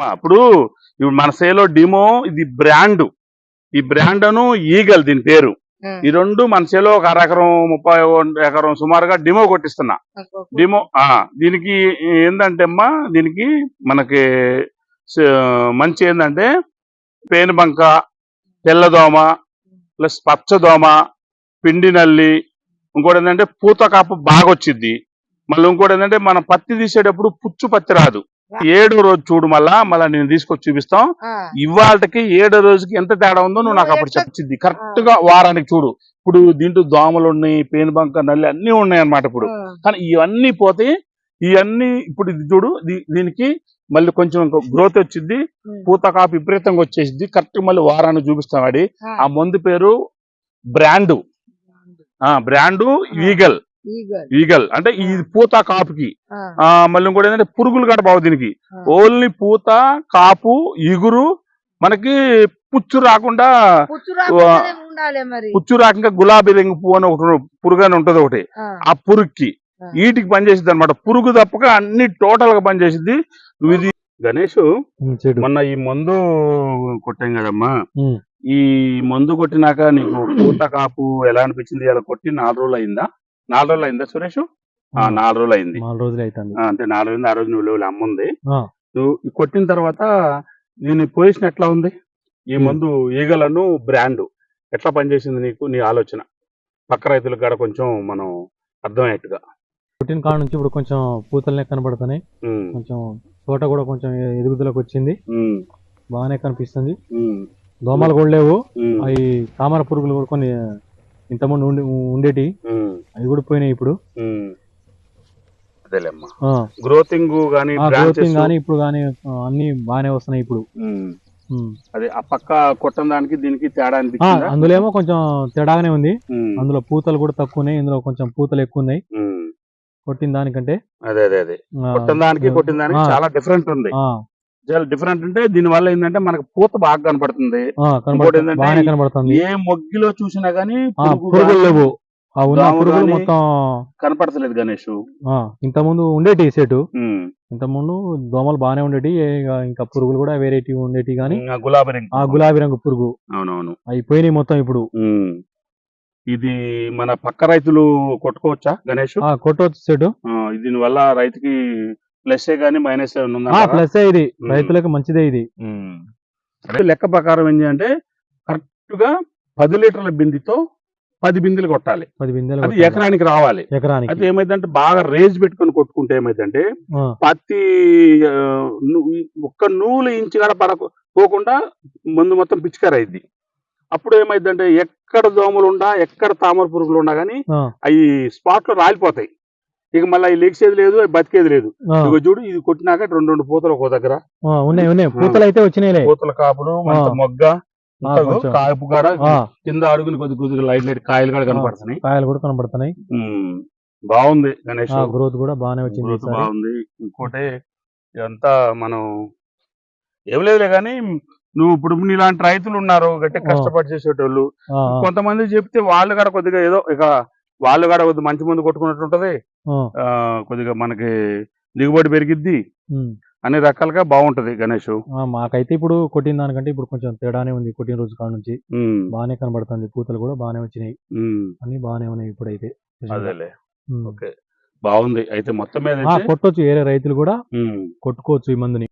అప్పుడు ఇప్పుడు మన సేలో డిమో ఇది బ్రాండ్. ఈ బ్రాండ్ అను ఈగల్ దీని పేరు. ఈ రెండు మన సేలో ఒక అరెకరం 30 ఎకరం సుమారుగా డిమో కొట్టిస్తున్నా. డిమో దీనికి ఏంటంటే అమ్మా దీనికి మనకి మంచి ఏంటంటే పేనుబంక, తెల్లదోమ ప్లస్ పచ్చదోమ, పిండి నల్లి, ఇంకోటి ఏంటంటే పూత కాపు బాగా వచ్చింది. మళ్ళీ ఇంకోటి ఏంటంటే మనం పత్తి తీసేటప్పుడు పుచ్చు పత్తి రాదు. 7వ రోజు చూడు మళ్ళా నేను తీసుకొచ్చి చూపిస్తాం. ఇవాళకి 7వ రోజుకి ఎంత తేడా ఉందో నువ్వు నాకు అప్పుడు చెప్పింది. కరెక్ట్ గా వారానికి చూడు. ఇప్పుడు దీంట్లో దోమలు ఉన్నాయి, పేనుబంక, నల్లి అన్ని ఉన్నాయి అన్నమాట. ఇప్పుడు కానీ ఇవన్నీ పోతే ఇవన్నీ ఇప్పుడు ఇది చూడు దీనికి మళ్ళీ కొంచెం గ్రోత్ వచ్చింది, పూత కాపు విపరీతంగా వచ్చేసింది. కరెక్ట్ మళ్ళీ వారానికి చూపిస్తాం. వాడి ఆ మందు పేరు బ్రాండు. ఈగల్. ఈగల్ అంటే ఈ పూత కాపుకి. మళ్ళీ ఇంకోటి ఏంటంటే పురుగులు కూడా బాగు దీనికి. ఓన్లీ పూత కాపు ఇగురు మనకి పుచ్చు రాకుండా గులాబీ రంగు పువ్వు అని ఒకటి పురుగు అని ఉంటది ఒకటి. ఆ పురుగుకి వీటికి పనిచేసింది అనమాట. పురుగు తప్పక అన్ని టోటల్ గా పనిచేసింది. ఇది గణేష్ మొన్న ఈ మందు కొట్టాం కదమ్మా. ఈ మందు కొట్టినాక నీకు పూత కాపు ఎలా అనిపించింది? ఇలా కొట్టి 4 రోజులు అయిందా? 4 రోజులు అయిందా సురేష్? 4 రోజులు అయింది. 4 రోజులు అవుతుంది అంటే 4 రోజులు. ఆ రోజు నువ్వు అమ్ముంది. నువ్వు కొట్టిన తర్వాత నేను పొజిషన్ ఎట్లా ఉంది? ఈ మందు ఈగలను బ్రాండ్ ఎట్లా పనిచేసింది నీకు? నీ ఆలోచన పక్క రైతులకు కూడా కొంచెం మనం అర్థమయ్యేట్టుగా. కొట్టిన కాడ నుంచి ఇప్పుడు కొంచెం పూతలనే కనబడుతున్నాయి. కొంచెం తోట కూడా కొంచెం ఎదుగుదలకు వచ్చింది, బాగానే కనిపిస్తుంది. దోమలు కూడా లేవు. అవి తామర పురుగులు కూడా కొన్ని ఇంతకుముందు ఉండేటి అవి కూడా పోయినాయి ఇప్పుడు. గ్రోతింగ్ గానీ ఇప్పుడు గానీ అన్ని బాగానే వస్తున్నాయి ఇప్పుడు. అదే ఆ పక్క కొట్టం దానికి దీనికి తేడా అనిపిస్తుంది. అందులో ఏమో కొంచెం తేడాగానే ఉంది. అందులో పూతలు కూడా తక్కువ ఉన్నాయి, ఇందులో కొంచెం పూతలు ఎక్కువ ఉన్నాయి కొట్టిన దానికంటే. అదే అదే అదే కొట్టిన దానికి చాలా డిఫరెంట్ ఉంది. చాలా డిఫరెంట్ అంటే దీని వల్ల ఏంటంటే మనకు పూత బాగా కనపడుతుంది. ఏ మొగ్గిలో చూసినా గానీ పురుగులు లేవు, మొత్తం కనపడతలేదు గణేష్. ఇంత ముందు ఉండేటి సెటు, ఇంత ముందు దోమలు బాగానే ఉండేటి, ఇంకా పురుగులు కూడా వెరైటీ ఉండేటి గానీ గులాబీ రంగు పురుగు అవునవును అయిపోయినాయి మొత్తం ఇప్పుడు. ఇది మన పక్క రైతులు కొట్టుకోవచ్చా గణేష్? కొట్టవచ్చు సెటు. దీని వల్ల రైతుకి ప్లస్ గానీ మైనస్ ప్లస్ ఇది రైతులకు మంచిదే. ఇది లెక్క ప్రకారం ఏంటి అంటే కరెక్ట్ గా 10 లీటర్ల బిందితో 10 బిందెలు కొట్టాలి. 10 బిందెలు అది ఎకరానికి రావాలి. అయితే ఏమైందంటే బాగా రేజ్ పెట్టుకుని కొట్టుకుంటే ఏమైందంటే పత్తి ఒక్క నూలు ఇంచు కూడా పోకుండా ముందు మొత్తం పిచికారి అయింది. అప్పుడు ఏమైందంటే ఎక్కడ దోమలు ఉండా, ఎక్కడ తామర పురుగులు ఉన్నా గానీ అవి స్పాట్ లో రాలిపోతాయి. ఇక మళ్ళీ అవి లేచేది లేదు, అవి బతికేది లేదు. ఇక చూడు ఇది కొట్టినాక 2 పూతలు ఒక దగ్గర పూతలు అయితే వచ్చినాయి. పూతల కాపులు మొగ్గ కాపు కాడ కింద అడుగుని కొద్దిగా లైట్ లైట్ కాయలు కూడా కనపడుతున్నాయి. కాయలు కూడా కనపడుతున్నాయి. బాగుంది గణేష్. గ్రోత్ కూడా బాగానే వచ్చింది. బాగుంది. ఇంకోటి ఇదంతా మనం ఏం లేదులే కానీ నువ్వు ఇప్పుడు నీలాంటి రైతులు ఉన్నారు గట్టిగా కష్టపడి చేసేటోళ్ళు. కొంతమంది చెప్తే వాళ్ళు కూడా కొద్దిగా ఏదో ఇక వాళ్ళు కూడా కొద్దిగా మంచి మందు కొట్టుకున్నట్టు ఉంటది. కొద్దిగా మనకి దిగుబడి పెరిగిద్ది, అన్ని రకాలుగా బాగుంటది గణేష్. మాకైతే ఇప్పుడు కొట్టిన దానికంటే ఇప్పుడు కొంచెం తేడానే ఉంది. కొట్టిన రోజు కాడ నుంచి బాగానే కనబడుతుంది. పూతలు కూడా బాగానే వచ్చినాయి, అన్ని బాగానే ఉన్నాయి ఇప్పుడైతే. అదేలే, ఓకే, బాగుంది. అయితే మొత్తం మీద కొట్టొచ్చు, వేరే రైతులు కూడా కొట్టుకోవచ్చు ఈ మందుని.